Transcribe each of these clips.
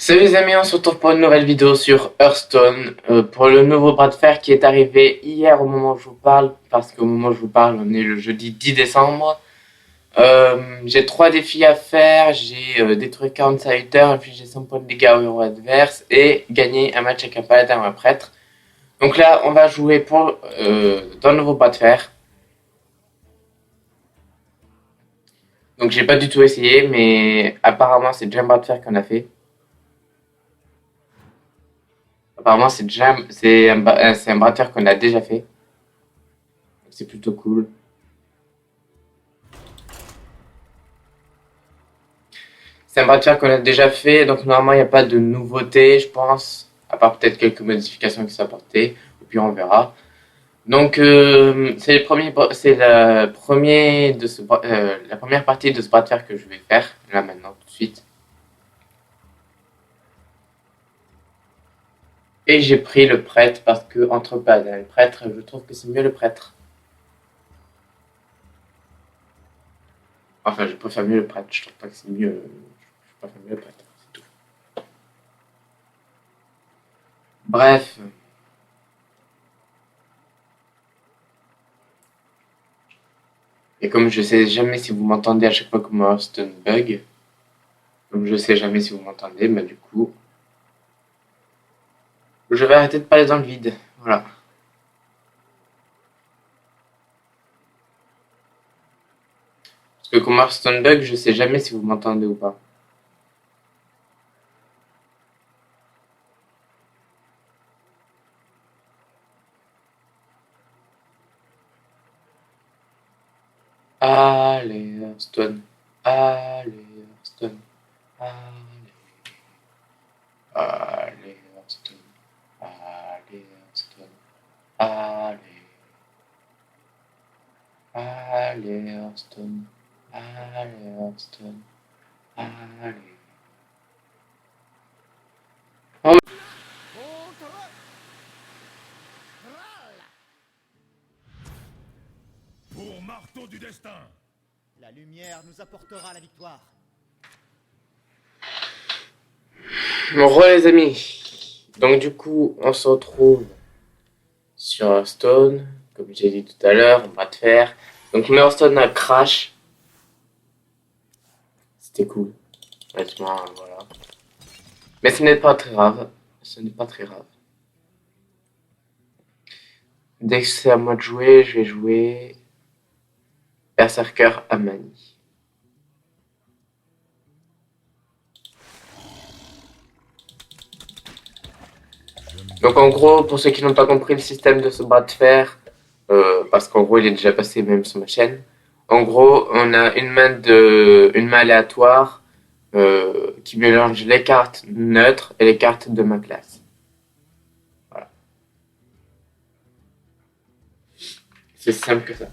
Salut les amis, on se retrouve pour une nouvelle vidéo sur Hearthstone, pour le nouveau bras de fer qui est arrivé hier au moment où je vous parle, parce qu'au moment où je vous parle, on est le jeudi 10 décembre. J'ai 3 défis à faire, j'ai détruire 40 salutaires, infliger 100 points de dégâts au héros adverse et gagner un match avec un paladin ou un prêtre. Donc là, on va jouer dans le nouveau bras de fer. Donc j'ai pas du tout essayé, mais apparemment c'est déjà un bras de fer qu'on a fait. Apparemment c'est un bras de fer qu'on a déjà fait. C'est plutôt cool. C'est un bras de fer qu'on a déjà fait, donc normalement il n'y a pas de nouveauté, je pense, à part peut-être quelques modifications qui sont apportées, et puis on verra. Donc c'est la première partie de ce bras de fer que je vais faire là maintenant tout de suite. Et j'ai pris le prêtre parce que entre paladin et prêtre, je trouve que c'est mieux le prêtre. Enfin, je préfère mieux le prêtre. Je trouve pas que c'est mieux. Je préfère mieux le prêtre. C'est tout. Bref. Et comme je sais jamais si vous m'entendez à chaque fois que mon Hearthstone bug, comme je sais jamais si vous m'entendez, bah du coup, je vais arrêter de parler dans le vide. Voilà. Parce que comme Hearthstone bug, je sais jamais si vous m'entendez ou pas. Allez, Hearthstone. Allez, Hearthstone. Allez, allez, Hearthstone. Allez, Hearthstone. Allez. Allez, Hearthstone. Allez, Hearthstone. Allez. Oh, Pour marteau du destin. La lumière nous apportera la victoire. bon, les amis. Donc du coup, on se retrouve sur Hearthstone, comme j'ai dit tout à l'heure, on va te faire. Donc Hearthstone a crash. C'était cool. Honnêtement, voilà. Mais ce n'est pas très grave. Ce n'est pas très grave. Dès que c'est à moi de jouer, je vais jouer Berserker Amani. Donc en gros, pour ceux qui n'ont pas compris le système de ce bras de fer, parce qu'en gros il est déjà passé même sur ma chaîne, en gros on a une main aléatoire qui mélange les cartes neutres et les cartes de ma classe. Voilà. C'est simple que ça.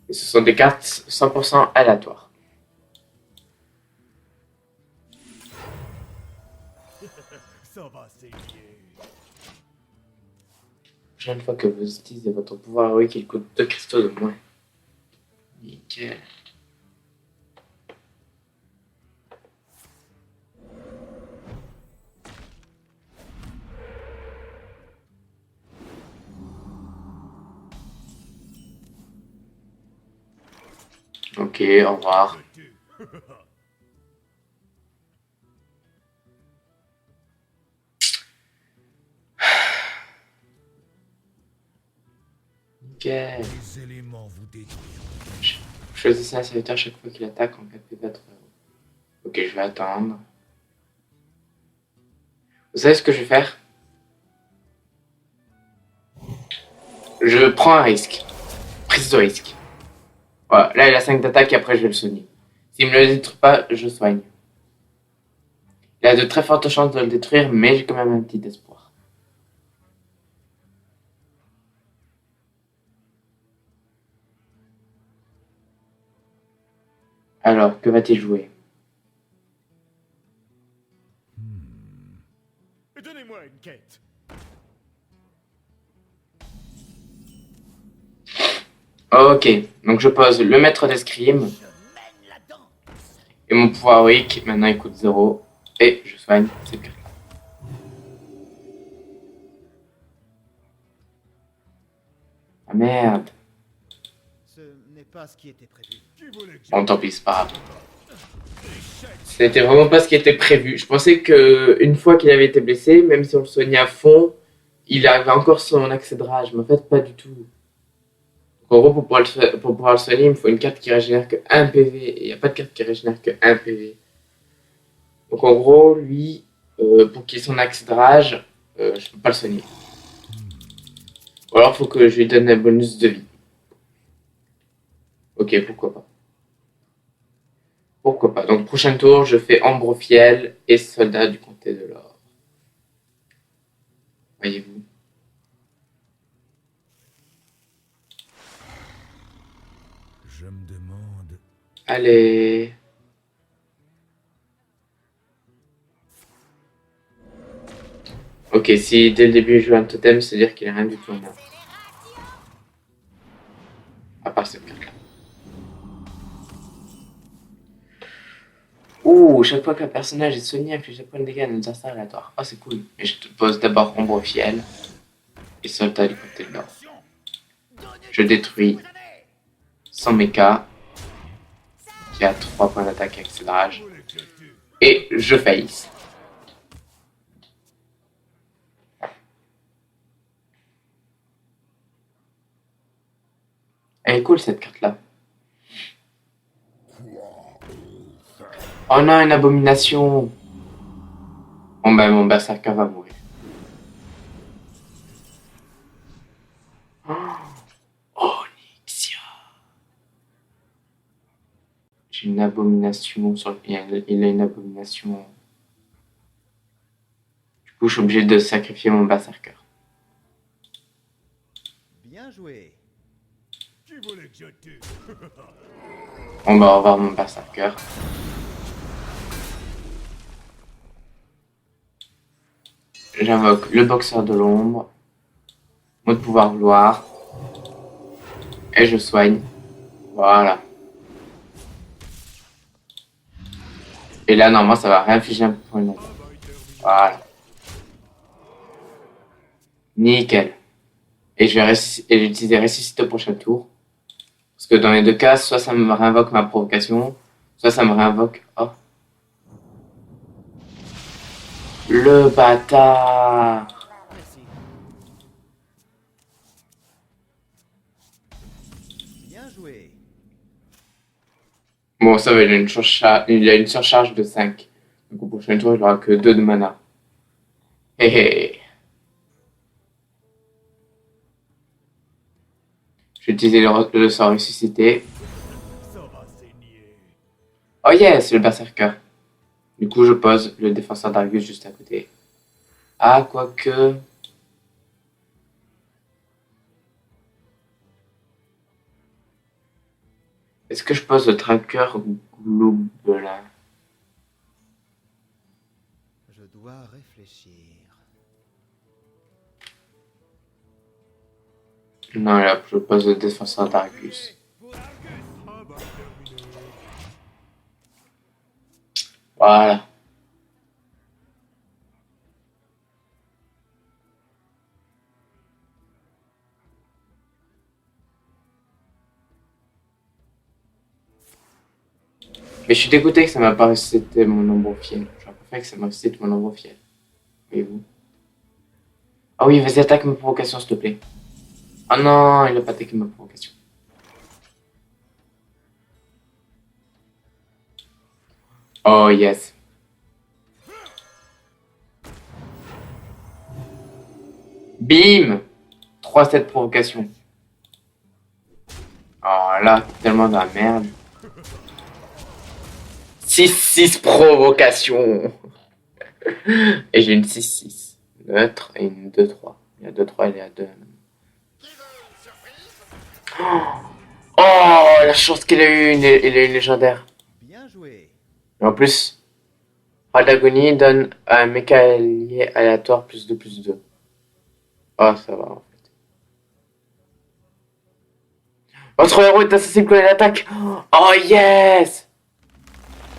Et ce sont des cartes 100% aléatoires. Ça va saigner. Prochaine fois que vous utilisez votre pouvoir héroïque, il coûte 2 cristaux de moins. Nickel. Ok, au revoir. Nickel. Les éléments vous détruiront. Choisissez un serviteur chaque fois qu'il attaque en cas de P4. Ok, je vais attendre. Vous savez ce que je vais faire? Je prends un risque. Prise de risque. Voilà, là il a 5 d'attaque et après je vais le soigner. S'il me le détruit pas, je soigne. Il a de très fortes chances de le détruire, mais j'ai quand même un petit espoir. Alors, que va-t-il jouer? Donnez-moi une quête. Ok, donc je pose le maître d'escrime Je mène la danse. Et mon pouvoir weak, maintenant il coûte 0. Et je soigne cette carte. Ah merde. Ce n'est pas ce qui était prévu. Qui voulait que Bon, tant pis, c'est pas grave. C'était vraiment pas ce qui était prévu. Je pensais que une fois qu'il avait été blessé, même si on le soignait à fond, il avait encore son accès de rage. Mais en fait, pas du tout. Donc, en gros, pour pouvoir le soigner, il me faut une carte qui régénère que 1 PV. Et il n'y a pas de carte qui régénère que 1 PV. Donc en gros, lui, pour qu'il ait son accès de rage, je peux pas le soigner. Ou alors, faut que je lui donne un bonus de vie. Ok, pourquoi pas. Pourquoi pas. Donc prochain tour, je fais Ambrofiel et Soldat du Comté de l'Or. Voyez-vous. Je me demande. Allez. Ok, si dès le début je joue un totem, c'est-à-dire qu'il n'y a rien du tout en main. À part cette carte-là. Ouh, chaque fois qu'un personnage est soigné, inflige un point de dégâts à un adversaire aléatoire. Oh, c'est cool. Mais je te pose d'abord Ambrofiel et Soldat du Comté de l'Or. Je détruis son mecha, qui a 3 points d'attaque avec ses rage. Et je faillisse. Elle est cool cette carte là. Oh non, une abomination. Bon ben mon berserker va mourir. Oh Nixia. J'ai une abomination sur le... Il a une abomination. Du coup je suis obligé de sacrifier mon berserker. Bien joué. Qui voulait que je tue? On va revoir mon berserker. J'invoque le boxeur de l'ombre, mot de pouvoir gloire, et je soigne. Voilà. Et là, normalement, ça va réinfliger un point de dégâts. Voilà. Nickel. Et je vais utiliser ressusciter au prochain tour. Parce que dans les deux cas, soit ça me réinvoque ma provocation, soit ça me réinvoque... Oh. Le bâtard. Merci. Bien joué. Bon, ça va, il a une surcharge de 5. Donc au prochain tour, il aura que 2 de mana. Hé hé. Je vais utiliser le sort ressuscité. Ça va saigner. Oh yes, le berserker. Du coup, je pose le défenseur d'Argus juste à côté. Ah, quoique... Est-ce que je pose le tracker Globelin? Je dois réfléchir. Non, là, je pose le défenseur d'Argus. Ah bah terminé. Voilà. Mais je suis dégoûté que ça m'a pas ressuscité mon ombre fiel. J'aurais préféré que ça me ressuscite mon ombre fiel. Et vous? Ah oui, vas-y, attaque ma provocation, s'il te plaît. Ah non, il a pas attaqué ma provocation. Oh yes. Bim! 3-7 provocation. Oh là, tellement de la merde. 6-6 provocation. Et j'ai une 6-6. Neutre et une 2-3. Il y a 2-3 et il y a 2. Oh, la chance qu'il a eu, il a une légendaire. Bien joué. Et en plus, Râle d'agonie donne à un méca allié aléatoire +2/+2. Oh, ça va en fait. Votre héros est insensible quand il attaque. Oh yes!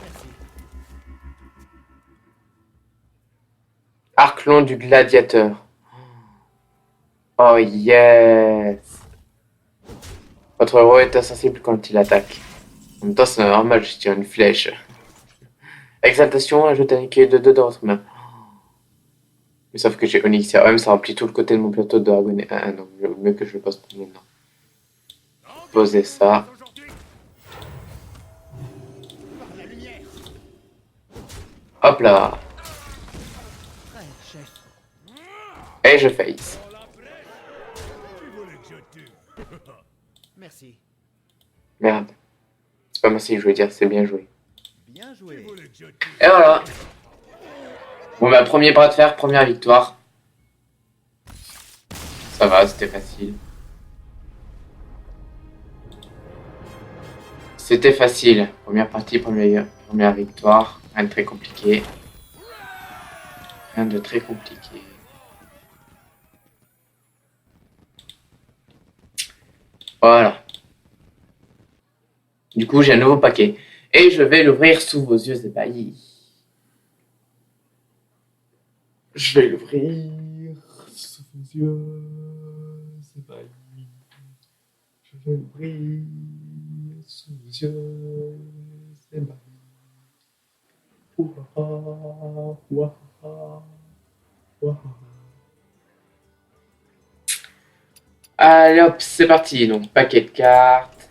Merci. Arclon du gladiateur. Oh yes. Votre héros est insensible quand il attaque. En même temps, c'est normal, je tire une flèche. Exaltation, ajoute un écueil de 2 dans votre main. Mais sauf que j'ai Onyxia, ça remplit tout le côté de mon plateau de dragonnet. Donc mieux que je le pose pour maintenant. Poser ça. Hop là. Prêt, chef. Et je face. Qui voulait que je tue? Merci. Merde. C'est pas merci, je veux dire, c'est bien joué. Bien Qui joué. voulait que je tue? Et voilà. Bon bah premier bras de fer, première victoire. Ça va, c'était facile. C'était facile. Première partie, première victoire. Rien de très compliqué. Rien de très compliqué. Voilà. Du coup, j'ai un nouveau paquet. Et je vais l'ouvrir sous vos yeux ébahis. Je vais l'ouvrir sous vos yeux ébahis. Je vais l'ouvrir sous vos yeux ébahis. Ouah, ouah, ouah, ouah. Allez hop, c'est parti. Donc, paquet de cartes.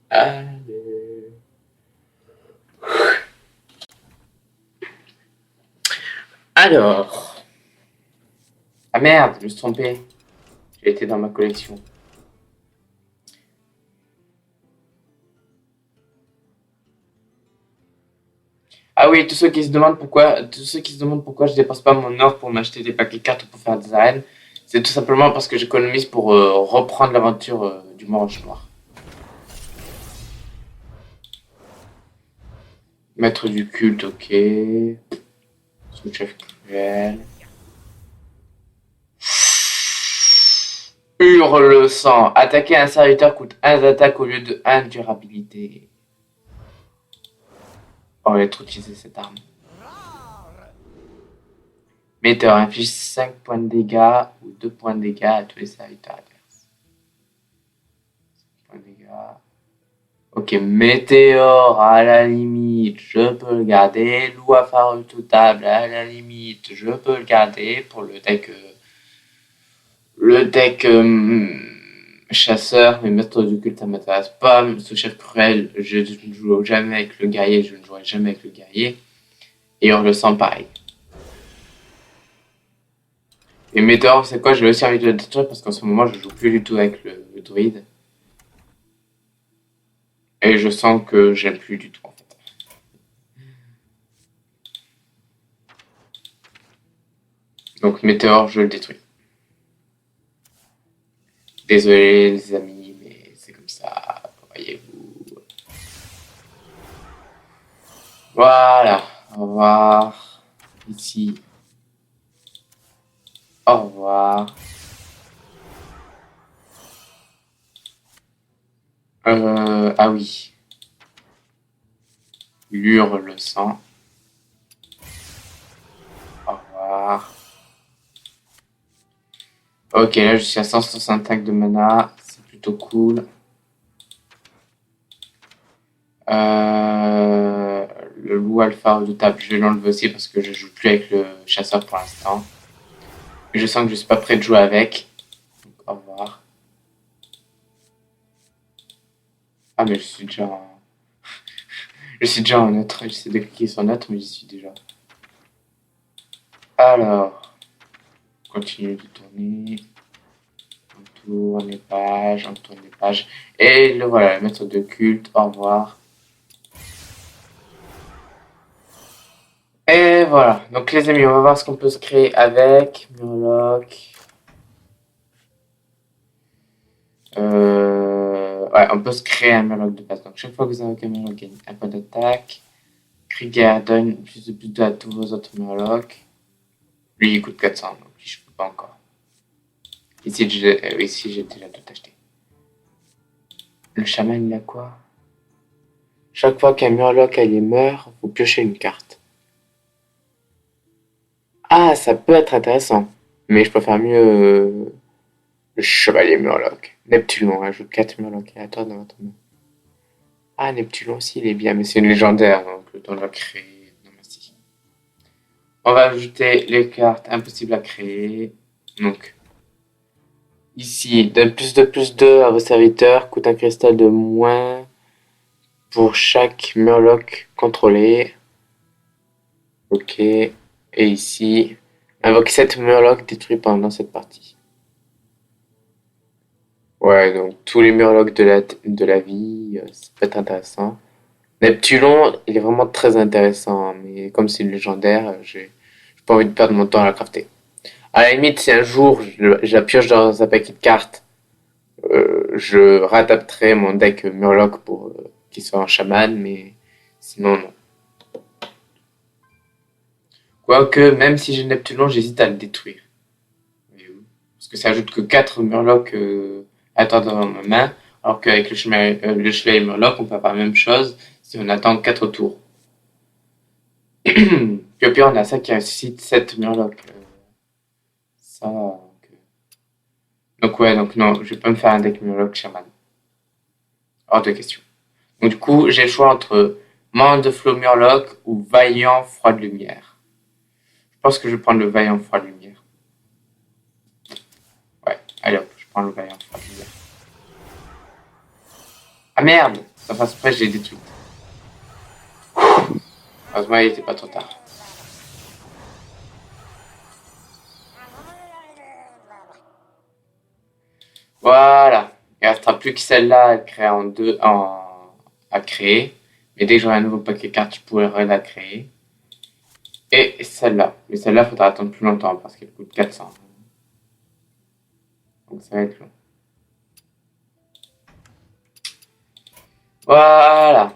Allez. Alors. Ah merde, je me suis trompé. J'ai été dans ma collection. Ah oui, tous ceux qui se demandent pourquoi je dépense pas mon or pour m'acheter des paquets de cartes ou pour faire des arènes, c'est tout simplement parce que j'économise pour reprendre l'aventure du Manche Noir. Maître du culte, ok. Sous-chef cruel. Hurle sang. Attaquer un serviteur coûte 1 d'attaque au lieu de 1 de durabilité. Oh, il a trop utilisé cette arme. Météore inflige 5 points de dégâts ou 2 points de dégâts à tous les serviteurs adverses. 5 points de dégâts. Ok, Météore à la limite, je peux le garder. Loup à phare redoutable à la limite, je peux le garder pour le deck. Chasseur, mais maître du culte ça m'intéresse pas. Sous-chef cruel, je ne joue jamais avec le guerrier, je ne jouerai jamais avec le guerrier. Et on le sent pareil. Et Météore, c'est quoi? J'ai aussi envie de le détruire parce qu'en ce moment je joue plus du tout avec le druide. Et je sens que j'aime plus du tout en fait. Donc Météore, je le détruis. Désolé les amis, mais c'est comme ça, voyez-vous. Voilà, au revoir. Ici. Au revoir. Ah oui. Lure le sang. Au revoir. Ok, là je suis à 165 de mana. C'est plutôt cool. Le loup alpha redoutable, je vais l'enlever aussi parce que je joue plus avec le chasseur pour l'instant. Je sens que je suis pas prêt de jouer avec. Donc, au revoir. Ah mais je suis déjà en... Je suis déjà en neutre. J'essaie de cliquer sur neutre mais j'y suis déjà. Alors, continue de tourner. On tourne les pages, on tourne les pages. Et le voilà, le maître de culte, au revoir. Et voilà, donc les amis, on va voir ce qu'on peut se créer avec Murloc. Ouais, on peut se créer un Murloc de base. Donc chaque fois que vous avez un Murloc, gagne un point d'attaque. Krieger donne plus de plus à tous vos autres Murlocs. Lui, il coûte 400, donc je peux pas encore. Ici, j'ai déjà tout acheté. Le chaman, il a quoi? Chaque fois qu'un murloc allié meurt, vous piochez une carte. Ah, ça peut être intéressant. Mais je préfère mieux le chevalier murloc. Neptulon ajoute 4 murlocs aléatoires dans votre main. Ah, Neptulon aussi, il est bien, mais c'est une légendaire, donc le temps de la créer. Non, merci. On va ajouter les cartes impossibles à créer. Donc, ici, donne plus 2 à vos serviteurs, coûte un cristal de moins pour chaque murloc contrôlé. Ok. Et ici, invoque 7 murlocs détruits pendant cette partie. Ouais, donc tous les murlocs de la vie, ça peut être intéressant. Neptulon, il est vraiment très intéressant, mais comme c'est une légendaire, j'ai pas envie de perdre mon temps à la crafter. À la limite, si un jour je la pioche dans un paquet de cartes, je réadapterai mon deck Murloc pour qu'il soit un chaman, mais sinon non. Quoique, même si j'ai Neptulon, j'hésite à le détruire. Parce que ça ajoute que 4 Murlocs attendent dans ma main, alors qu'avec le chevalier Murloc, on peut faire la même chose si on attend 4 tours. Puis au pire, on a ça qui ressuscite 7 Murlocs. Ça. Donc ouais, donc non, je vais pas me faire un deck Murloc Shaman. Hors de question. Donc du coup, j'ai le choix entre Monde de Flow Murloc ou Vaillant Froid de Lumière. Je pense que je vais prendre le Vaillant Froid de Lumière. Ouais, allez hop, je prends le Vaillant Froid de Lumière. Ah merde! Ça passe près, je l'ai détruit. Heureusement, il était pas trop tard. Voilà. Il ne restera plus que celle-là à créer à créer. Mais dès que j'aurai un nouveau paquet de cartes, je pourrai la créer. Et celle-là. Mais celle-là, il faudra attendre plus longtemps parce qu'elle coûte 400. Donc ça va être long. Voilà.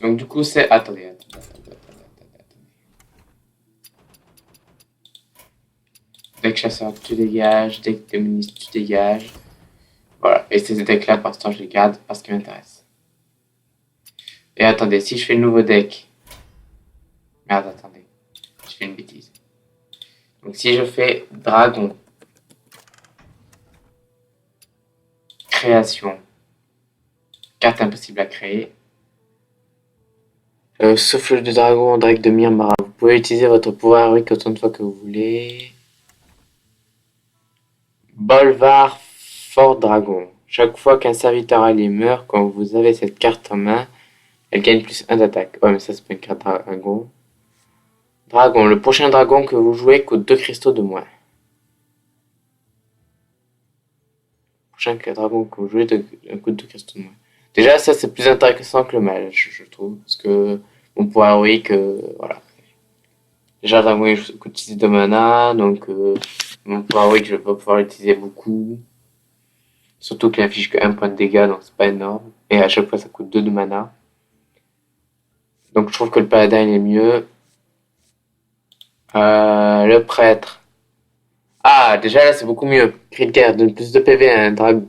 Donc du coup, c'est... Attendez. Deck chasseur, tu dégages. Deck démoniste, tu dégages. Voilà. Et ces decks-là, pour l'instant, je les garde parce qu'ils m'intéressent. Et attendez, si je fais le nouveau deck... Merde, attendez. Je fais une bêtise. Donc si je fais dragon, création, carte impossible à créer, souffle de dragon, drague de Myrmara. Vous pouvez utiliser votre pouvoir héroïque autant de fois que vous voulez. Bolvar, fort dragon. Chaque fois qu'un serviteur allié meurt, quand vous avez cette carte en main, elle gagne plus 1 d'attaque. Ouais, mais ça, c'est pas une carte dragon. Dragon, le prochain dragon que vous jouez coûte 2 cristaux de moins. Le prochain dragon que vous jouez coûte 2 cristaux de moins. Déjà, ça, c'est plus intéressant que le mal, je trouve. Parce que mon pouvoir héroïque, voilà. Déjà, le dragon coûte 6 de mana, donc mon pouvoir héroïque, je vais pas pouvoir l'utiliser beaucoup. Surtout qu'il affiche que 1 point de dégâts, donc c'est pas énorme. Et à chaque fois, ça coûte 2 de mana. Donc je trouve que le paladin il est mieux. Le prêtre. Ah, déjà là, c'est beaucoup mieux. Cri de guerre donne plus de PV à un dragon.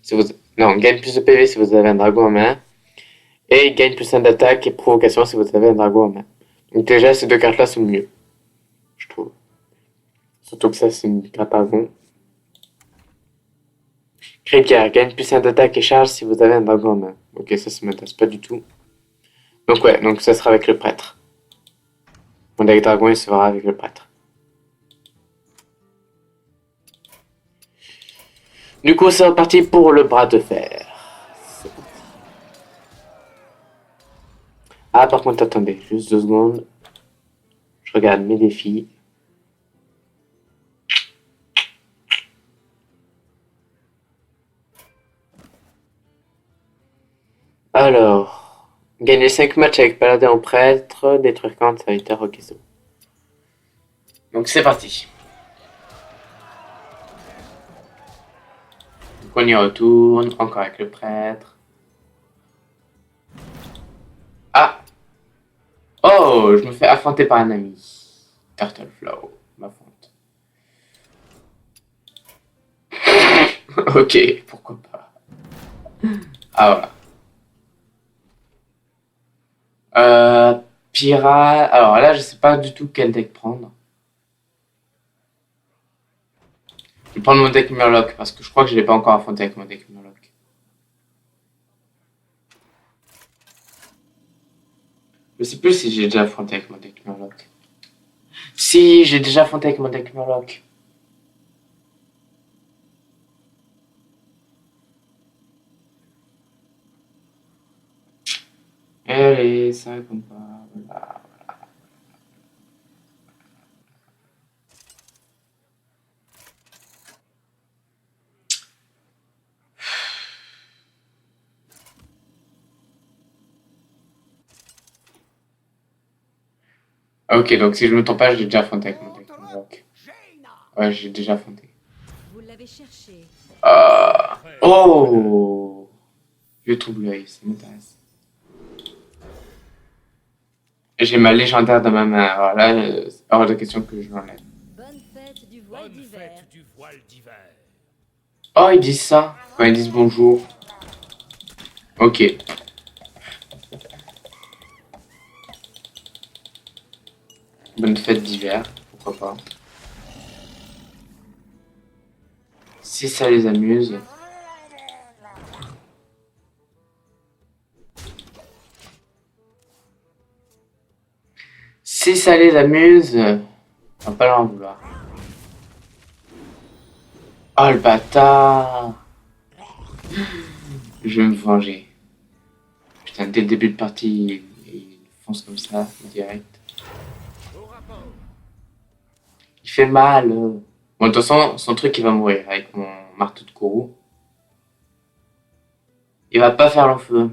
Si vous... Non, gagne plus de PV si vous avez un dragon en main. Et gagne plus 1 d'attaque et provocation si vous avez un dragon en main. Donc déjà, ces deux cartes-là sont mieux. Je trouve. Surtout que ça, c'est une carte dragon. Cri de guerre, gagne plus 1 d'attaque et charge si vous avez un dragon en main. Ok, ça m'intéresse pas du tout. Donc ouais, donc ça sera avec le prêtre. Mon deck dragon, il se verra avec le prêtre. Du coup, c'est reparti pour le bras de fer. Ah, par contre, attendez, juste 2 secondes. Je regarde mes défis. Alors, gagner 5 matchs avec Paladin ou Prêtre, détruire 40 serviteurs, ok, c'est bon. Donc c'est parti. Donc on y retourne, encore avec le Prêtre. Ah! Oh, je me fais affronter par un ami. Turtleflow, m'affronte. Ok, pourquoi pas. Ah voilà. Pirate. Alors là, je sais pas du tout quel deck prendre. Je vais prendre mon deck Murloc parce que je crois que je l'ai pas encore affronté avec mon deck Murloc. Je sais plus si j'ai déjà affronté avec mon deck Murloc. Si, j'ai déjà affronté avec mon deck Murloc. Allez, ça compte pas. Voilà. Ok, donc si je me trompe pas, j'ai déjà affronté avec mon deck Murloc. Ouais, j'ai déjà affronté. Vous l'avez cherché. Oh, je trouve l'œil, ça m'intéresse. J'ai ma légendaire dans ma main. Alors là, c'est hors de question que je l'enlève. Bonne fête du voile Bonne d'hiver. fête du voile d'hiver. Oh, ils disent ça quand ils disent bonjour. Ok. Bonne fête d'hiver, pourquoi pas. Si ça les amuse. Si ça les amuse, on va pas leur en vouloir. Oh le bâtard! Je vais me venger. Putain, dès le début de partie, il fonce comme ça, direct. Au rapport. Il fait mal. Bon, de toute façon, son truc, il va mourir avec mon marteau de Kourou. Il va pas faire long feu.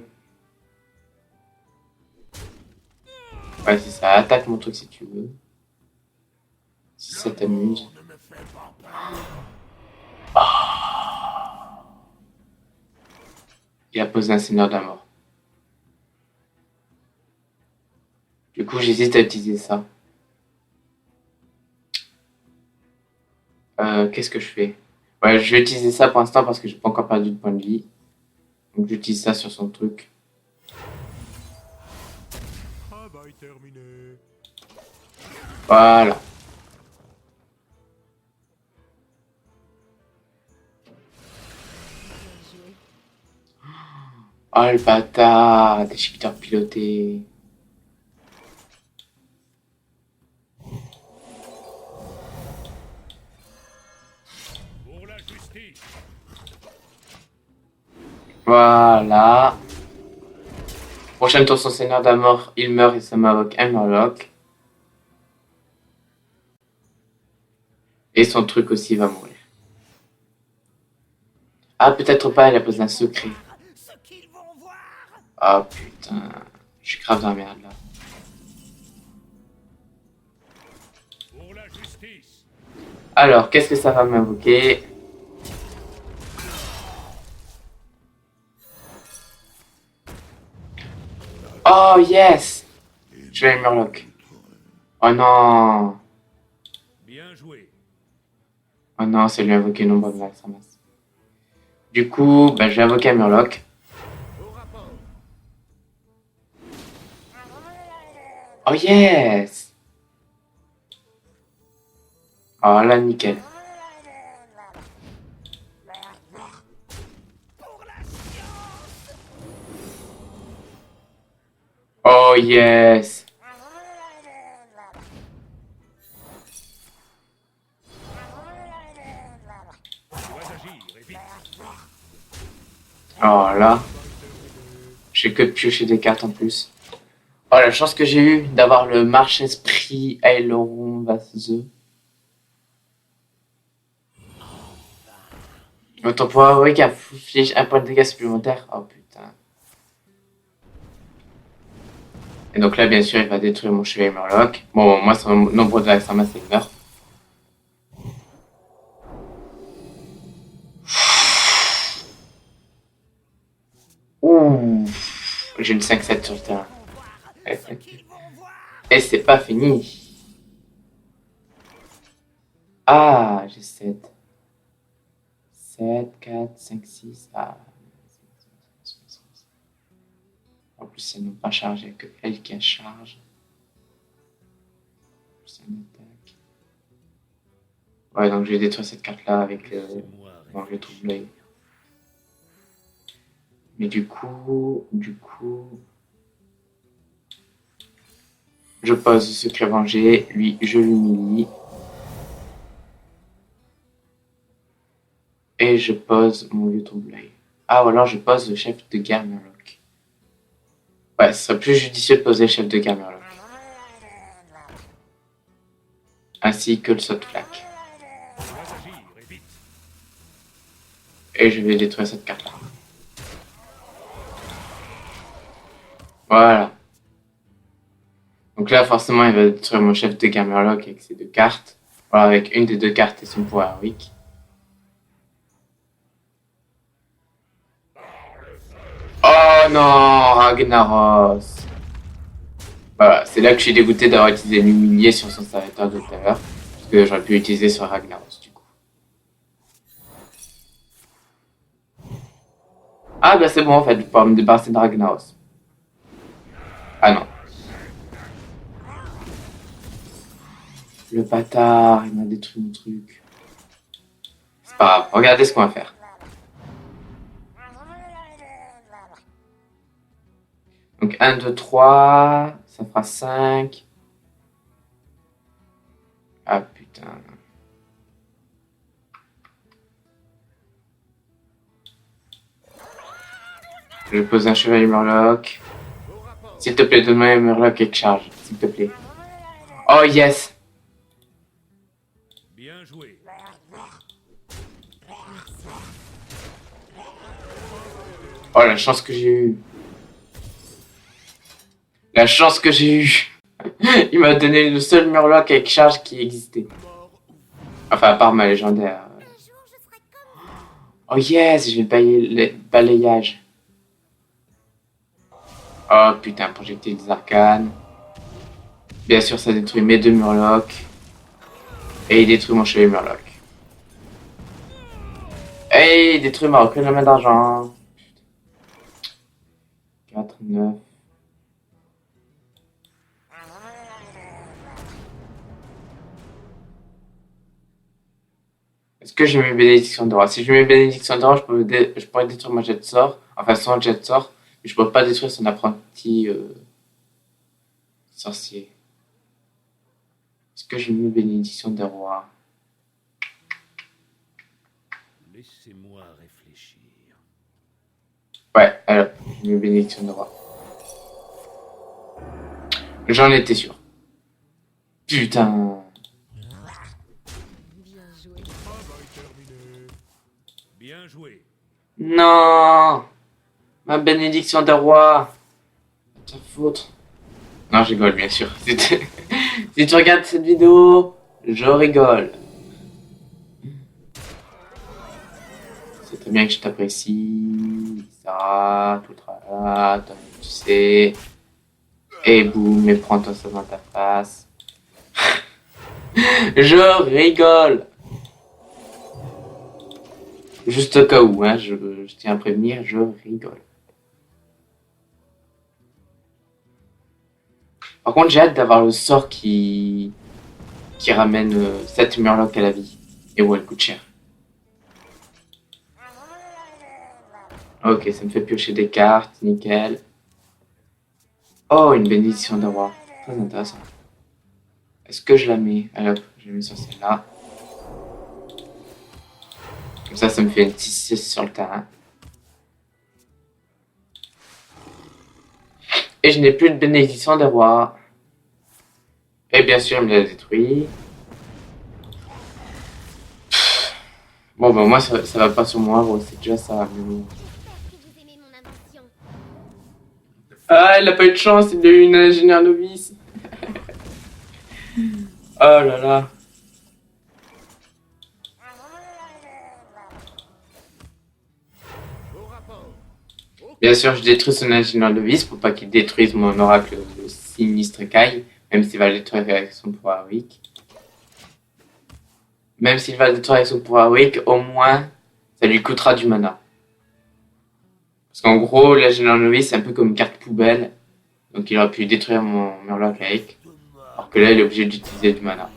Ouais, c'est ça. Attaque mon truc si tu veux. Si ça t'amuse. Ne me fais pas peur. Il a posé un seigneur de la mort. Du coup, j'hésite à utiliser ça. Qu'est-ce que je fais? Ouais, je vais utiliser ça pour l'instant parce que j'ai pas encore perdu de points de vie. Donc j'utilise ça sur son truc. Travail terminé. Voilà. Bien joué. Oh le bâtard, déchiqueteur piloté. Pour la justice. Voilà. Prochaine tour, son seigneur de la mort, il meurt et ça m'invoque un Murloc. Et son truc aussi va mourir. Ah, peut-être pas, il a posé un secret. Ce qu'ils vont voir. Ah putain, je suis grave dans la merde là. Pour la justice. Alors, qu'est-ce que ça va m'invoquer? Oh yes! Je vais Murloc. Oh non! Bien joué. Oh non, c'est lui invoquer une ombre de la masse. Du coup, bah, je vais invoquer un Murloc. Au rapport. Oh yes! Oh là, nickel. Oh yes! Tu dois agir et vite. Oh là, j'ai que de piocher des cartes en plus. Oh la chance que j'ai eue d'avoir le marche esprit aileron vaseux. Autant pouvoir avouer qu'un inflige un point de dégâts supplémentaire. Oh putain. Et donc là, bien sûr, il va détruire mon chevalier Murloc. Bon, moi, son nombre de l'accent masse, il meurt. Ouh, j'ai une 5-7 sur le terrain. Ce qu'ils vont voir. Et c'est pas fini. Ah, j'ai 7. 7, 4, 5, 6. Ah. En plus, elles n'ont pas chargé, que elle qui a charge. C'est une attaque. Ouais, donc je vais détruire cette carte-là avec Laissez-moi mon jeu réfléchir. troublé. Mais du coup, je pose secret vengé, lui, je l'humilie. Et je pose mon vieux troublé. Ah, ou alors je pose le chef de guerre Murloc. Ouais, ce serait plus judicieux de poser le chef de guerre Murloc. Ainsi que le saut de flaque. Je dois agir, et vite. Et je vais détruire cette carte-là. Voilà. Donc là, forcément, il va détruire mon chef de guerre Murloc avec ses deux cartes. Voilà, avec une des deux cartes et son pouvoir héroïque. Oh non, Ragnaros. Voilà, c'est là que je suis dégoûté d'avoir utilisé l'humilier sur son serviteur de tout à l'heure. Parce que j'aurais pu l'utiliser sur Ragnaros du coup. Ah bah c'est bon en fait, je vais pouvoir me débarrasser de Ragnaros. Ah non. Le bâtard, il m'a détruit mon truc. C'est pas grave, regardez ce qu'on va faire. Donc 1, 2, 3, ça fera 5. Ah putain. Je pose un chevalier Murloc. Au rapport. S'il te plaît, donne-moi un Murloc et charge, s'il te plaît. Oh yes. Bien joué. Oh la chance que j'ai eue. La chance que j'ai eue. Il m'a donné le seul Murloc avec charge qui existait. Enfin, à part ma légendaire. Un jour, je serai comme Oh yes, je vais balayer le balayage. Oh putain, projectile des arcanes. Bien sûr, ça détruit mes deux Murlocs. Et il détruit mon chevalier Murloc. Et il détruit ma requête de la main d'argent. 4, 9. Est-ce que j'ai mis bénédiction de roi? Si je mets bénédiction de roi, je pourrais détruire mon jet de sort. Enfin, son jet de sort. Mais je pourrais pas détruire son apprenti sorcier. Est-ce que j'ai mis bénédiction de roi? Laissez-moi réfléchir. Ouais, alors, j'ai mis bénédiction de roi. J'en étais sûr. Putain. Bien joué. Travail terminé. Bien joué. Non. Ma bénédiction de roi. Ta faute. Non, je rigole, bien sûr. Si tu regardes cette vidéo, je rigole. C'est très bien que je t'apprécie, ça, tout le tralala, tu sais. Et boum, et prends-toi ça dans ta face. Je rigole. Juste au cas où, hein, je tiens à prévenir, je rigole. Par contre, j'ai hâte d'avoir le sort qui ramène cette Murloc à la vie. Et où elle coûte cher. Ok, ça me fait piocher des cartes, nickel. Oh, une bénédiction de roi. Très intéressant. Est-ce que je la mets? Allez hop, je la mets sur celle-là. Comme ça me fait une 6-6 sur le terrain. Et je n'ai plus de bénédiction de roi. Et bien sûr, il me l'a détruit. Bon, bah moi, ça va pas sur moi, gros, c'est déjà ça. Mais bon. j'espère que vous aimez mon invention. Ah, il a pas eu de chance, il a eu une ingénieure novice. Oh là là. Au rapport. Bien sûr, je détruis son ingénieur novice pour pas qu'il détruise mon oracle de sinistre Kai, même s'il va le détruire avec son pouvoir héroïque. Même s'il va le détruire avec son pouvoir héroïque, au moins, ça lui coûtera du mana. Parce qu'en gros, l'ingénieur novice, c'est un peu comme une carte poubelle. Donc il aurait pu détruire mon Murloc avec. Alors que là, il est obligé d'utiliser du mana.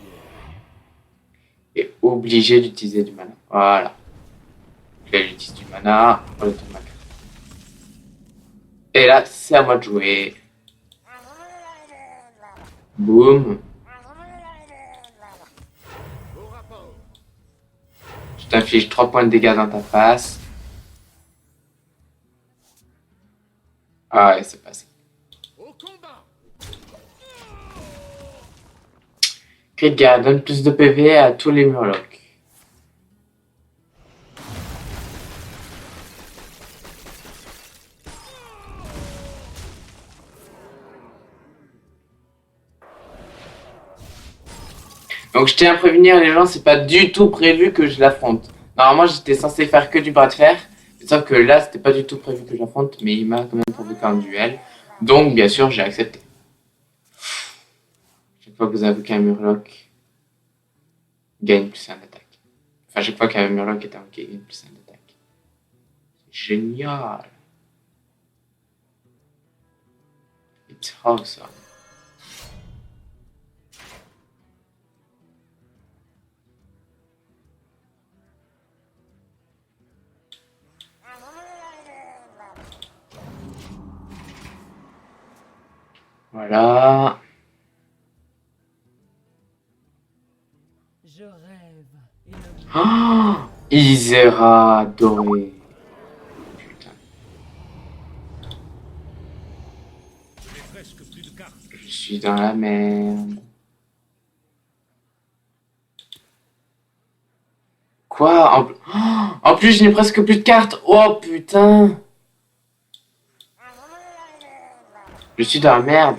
Il est obligé d'utiliser du mana. Voilà. Donc là, il utilise du mana. On retourne ma carte. Et là, c'est à moi de jouer. Boum. Au rapport. Je t'inflige 3 points de dégâts dans ta face. Ah ouais, c'est passé. Au combat. Crit de guerre donne plus de PV à tous les Murlocs. Donc je tiens à prévenir les gens, c'est pas du tout prévu que je l'affronte. Normalement j'étais censé faire que du bras de fer, sauf que là c'était pas du tout prévu que je l'affronte, mais il m'a quand même provoqué un duel. Donc bien sûr j'ai accepté. Chaque fois que vous invoquez un Murloc, gagne plus un d'attaque. Enfin chaque fois qu'un Murloc est invoqué, gagne plus un d'attaque. Génial. It's awesome. Voilà. Je rêve. Et le Oh, Isera doré. Putain, Je n'ai presque plus de cartes. je suis dans la merde. Quoi? En plus, je n'ai presque plus de cartes. Oh putain. Je suis dans la merde.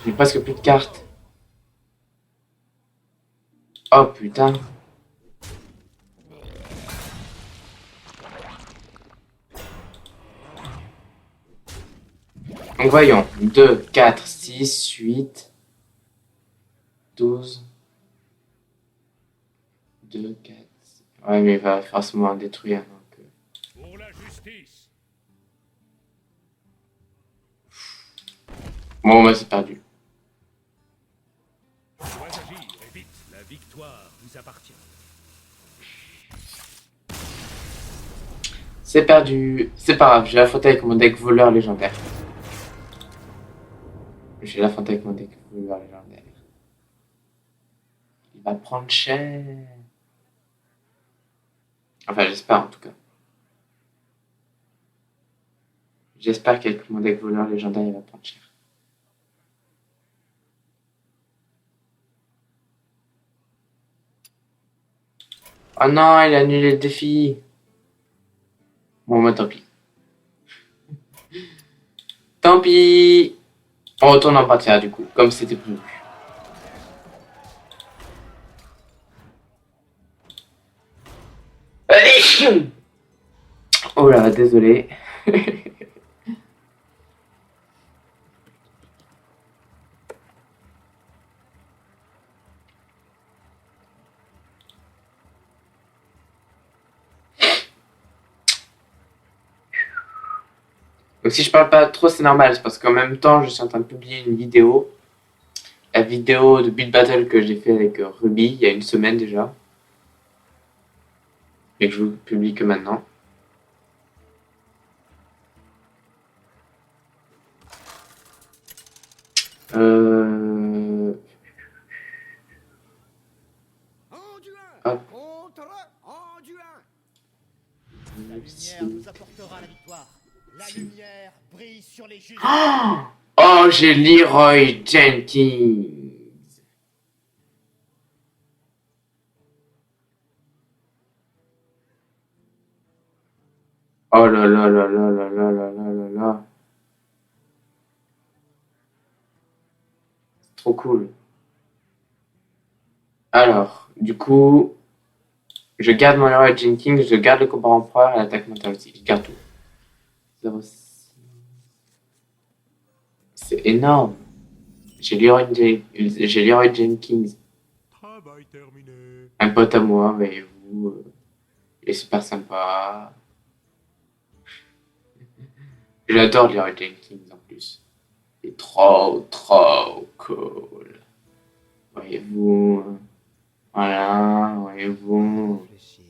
Je n'ai presque plus de cartes. Oh putain. Donc voyons. 2, 4, 6, 8, 12. 2, 4. Ouais, mais il va forcément en détruire. Donc, Pour la justice. bon, bah c'est perdu. Je dois agir et vite. La victoire vous appartient. C'est perdu. C'est pas grave, j'ai affronté avec mon deck voleur légendaire. J'ai l'affronté avec mon deck voleur légendaire. Il va prendre cher. Enfin, j'espère en tout cas. J'espère qu'avec mon deck voleur légendaire, il va prendre cher. Oh non, il a annulé le défi. Bon, bah tant pis. Tant pis. On retourne en bras de fer du coup, comme c'était prévu. Oh là, désolé. Donc si je parle pas trop, c'est normal, c'est parce qu'en même temps, je suis en train de publier une vidéo. La vidéo de Beat Battle que j'ai fait avec Ruby il y a une semaine déjà. Et que je vous publie que maintenant. Hop. La lumière nous apportera la victoire. La lumière brille sur les justes. Oh, j'ai Leroy Jenkins. Oh là là là là là là là là là là. Trop cool. Alors, du coup, je garde mon Leroy Jenkins, je garde le combat empereur et l'attaque mentale aussi. Je garde tout. 06. C'est énorme. J'ai Leroy Jenkins. Travail terminé. Un pote à moi, voyez-vous. Il est super sympa. J'adore Leroy Jenkins en plus. C'est trop cool. Voyez-vous. Voilà, voyez-vous. Réfléchir.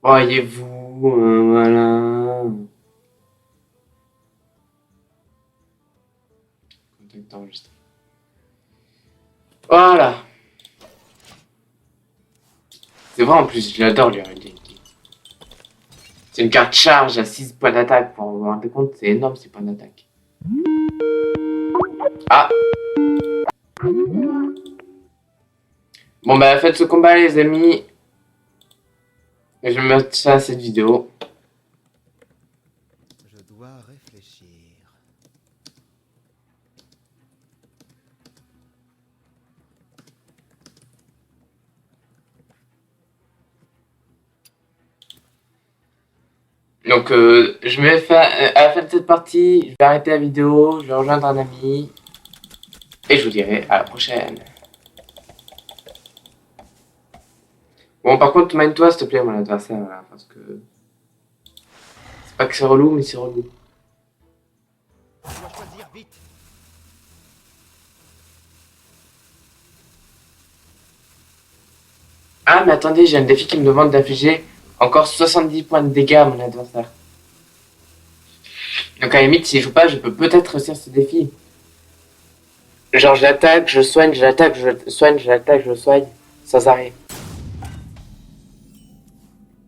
Voyez-vous, voilà. Contact enregistré. Voilà. C'est vrai en plus, je l'adore Leroy Jenkins. C'est une carte charge à 6 points d'attaque. Pour vous rendre compte, c'est énorme ces points d'attaque. Ah. Bon bah faites ce combat les amis. Et je vais mettre ça à cette vidéo. Je dois réfléchir. Donc je vais faire à la fin de cette partie, je vais arrêter la vidéo, je vais rejoindre un ami. Et je vous dirai à la prochaine. Bon par contre mine-toi s'il te plaît mon adversaire là, parce que c'est pas que c'est relou mais c'est relou. Je dois choisir vite. Ah mais attendez, j'ai un défi qui me demande d'infliger encore 70 points de dégâts à mon adversaire. Donc à la limite, si je joue pas, je peux peut-être réussir ce défi. Genre j'attaque, je soigne, j'attaque, je soigne, j'attaque, je soigne, sans arrêt.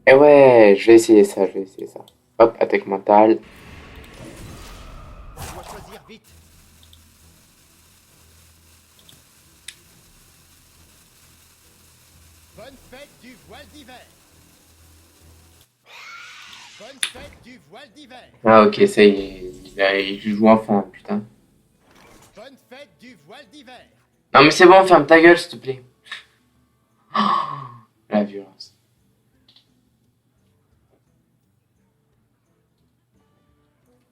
Et ouais, je vais essayer ça, je vais essayer ça. Hop, attaque mentale. Je dois choisir vite. Bonne fête du voile d'hiver. Bonne fête du voile d'hiver. Ah ok, ça y est, il joue enfin, putain. Bonne fête du voile d'hiver. Non mais c'est bon, ferme ta gueule s'il te plaît. La violence.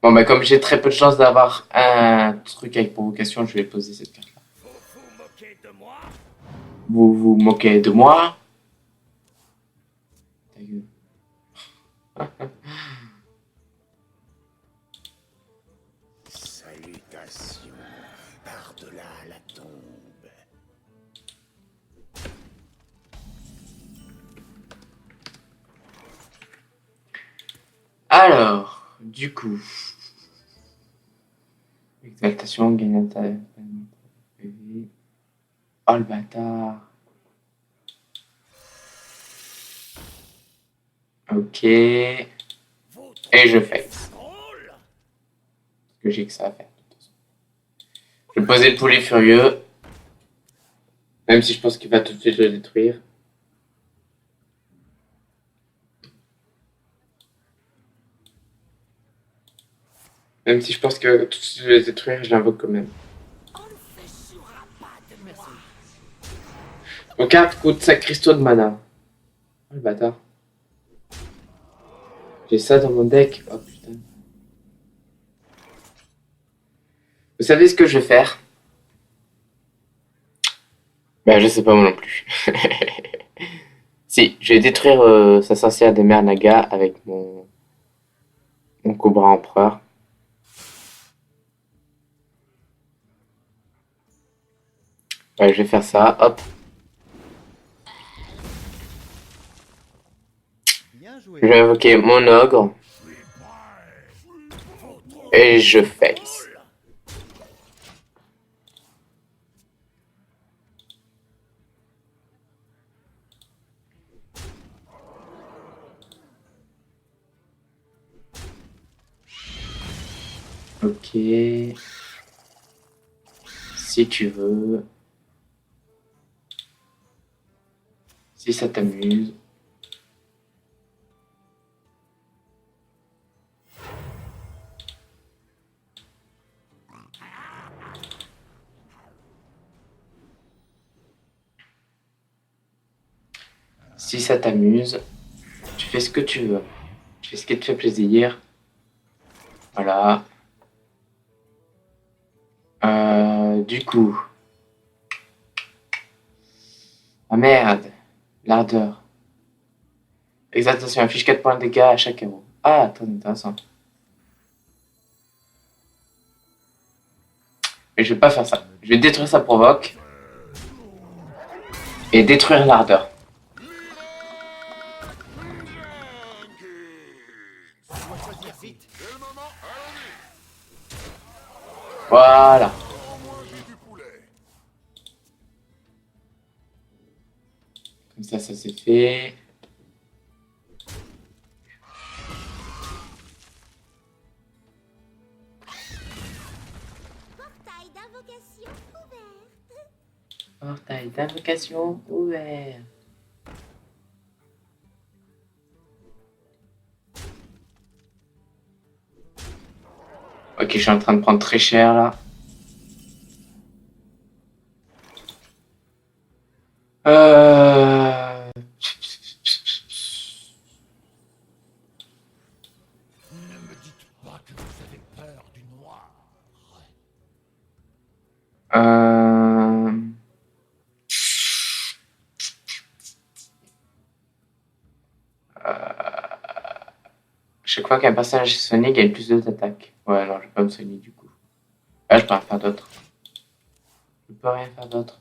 Bon bah comme j'ai très peu de chance d'avoir un truc avec provocation, je vais poser cette carte là. Vous vous moquez de moi? Vous vous moquez de moi? Ta gueule. Salutations par-delà la tombe. Alors, du coup... Exaltation, gagne ta... Oh le bâtard. Ok. Et je fais. Drôle. Que j'ai que ça à faire. De toute façon. Je vais poser le poulet furieux. Même si je pense qu'il va tout de suite le détruire. Même si je pense qu'il va tout de suite le détruire, je l'invoque quand même. Merci. Mon carte coûte 5 cristaux de mana. Oh le bâtard. J'ai ça dans mon deck. Oh putain. Vous savez ce que je vais faire? Ben je sais pas moi non plus. Si, je vais détruire sa sorcière des mers Naga avec mon Cobra Empereur. Ouais, je vais faire ça, hop. Bien joué. Je vais invoquer mon ogre. Et je face. Ok. Si tu veux. Si ça t'amuse. Si ça t'amuse, tu fais ce que tu veux. Tu fais ce qui te fait plaisir. Voilà. Du coup. Ah merde. L'ardeur. Exaltation affiche 4 points de dégâts à chaque héros. Ah, très intéressant. Mais je vais pas faire ça. Je vais détruire sa provoque. Et détruire l'ardeur. On doit choisir vite. Voilà. Comme ça c'est fait. Portail d'invocation ouvert. Portail d'invocation ouvert. Ok, je suis en train de prendre très cher là. Ne me dites pas que vous avez peur du noir. Euh... Chaque fois qu'un personnage est soigné, il gagne plus d'attaque. Ouais, alors je vais pas me soigner du coup. Ah, je peux rien faire d'autre. Je peux rien faire d'autre.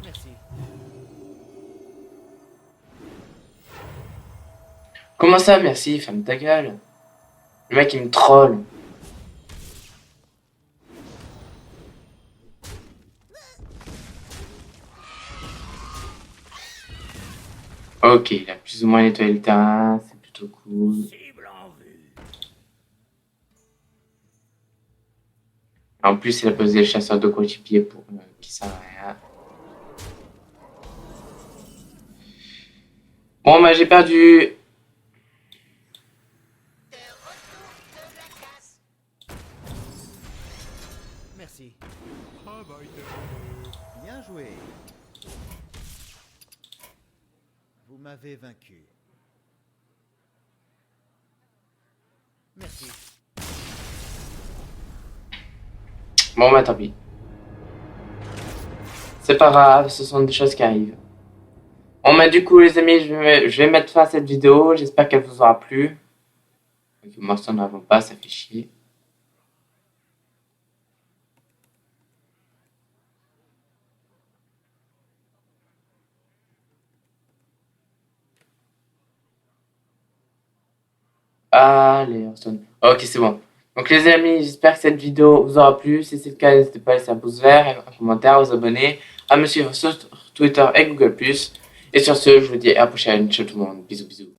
Merci. Comment ça, merci, ferme ta gueule. Le mec il me troll. Ok, il a plus ou moins nettoyé le terrain, c'est plutôt cool. Cible en vue. En plus, il a posé le chasseur de coéquipier pour qui sert à rien. Bon, bah j'ai perdu. Merci. Bien joué. Vous m'avez vaincu. Merci. Bon, bah tant pis. C'est pas grave, ce sont des choses qui arrivent. Bon, bah du coup, les amis, je vais mettre fin à cette vidéo. J'espère qu'elle vous aura plu. Moi, ça n'en pas, ça fait chier. Allez, Hearthstone. Ok, c'est bon. Donc les amis, j'espère que cette vidéo vous aura plu. Si c'est le cas, n'hésitez pas à laisser un pouce vert, un commentaire, à vous abonner, à me suivre sur Twitter et Google+. Et sur ce, je vous dis à la prochaine. Ciao tout le monde. Bisous, bisous.